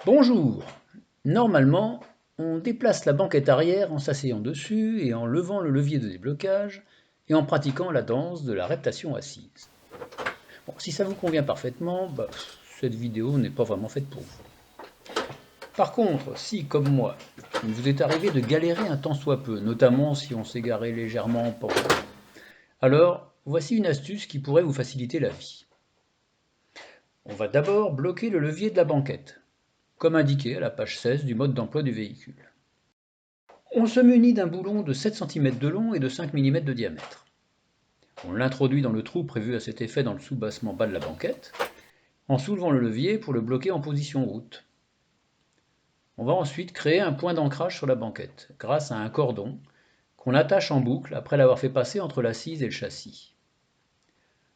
Bonjour! Normalement, on déplace la banquette arrière en s'asseyant dessus et en levant le levier de déblocage et en pratiquant la danse de la reptation assise. Bon, si ça vous convient parfaitement, cette vidéo n'est pas vraiment faite pour vous. Par contre, si, comme moi, il vous est arrivé de galérer un tant soit peu, notamment si on s'est garé légèrement en pente, alors voici une astuce qui pourrait vous faciliter la vie. On va d'abord bloquer le levier de la banquette, comme indiqué à la page 16 du mode d'emploi du véhicule. On se munit d'un boulon de 7 cm de long et de 5 mm de diamètre. On l'introduit dans le trou prévu à cet effet dans le soubassement bas de la banquette, en soulevant le levier pour le bloquer en position route. On va ensuite créer un point d'ancrage sur la banquette, grâce à un cordon qu'on attache en boucle après l'avoir fait passer entre l'assise et le châssis.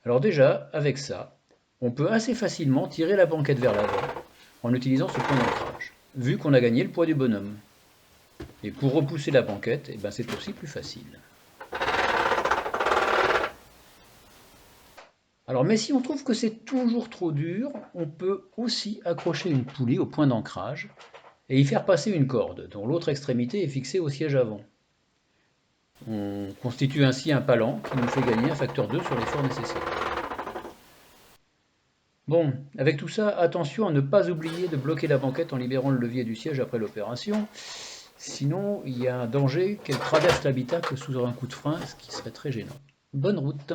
Alors déjà, avec ça, on peut assez facilement tirer la banquette vers l'avant en utilisant ce point d'ancrage, vu qu'on a gagné le poids du bonhomme. Et pour repousser la banquette, c'est aussi plus facile. Alors, mais si on trouve que c'est toujours trop dur, on peut aussi accrocher une poulie au point d'ancrage et y faire passer une corde, dont l'autre extrémité est fixée au siège avant. On constitue ainsi un palan qui nous fait gagner un facteur 2 sur l'effort nécessaire. Bon, avec tout ça, attention à ne pas oublier de bloquer la banquette en libérant le levier du siège après l'opération, sinon il y a un danger qu'elle traverse l'habitacle sous un coup de frein, ce qui serait très gênant. Bonne route!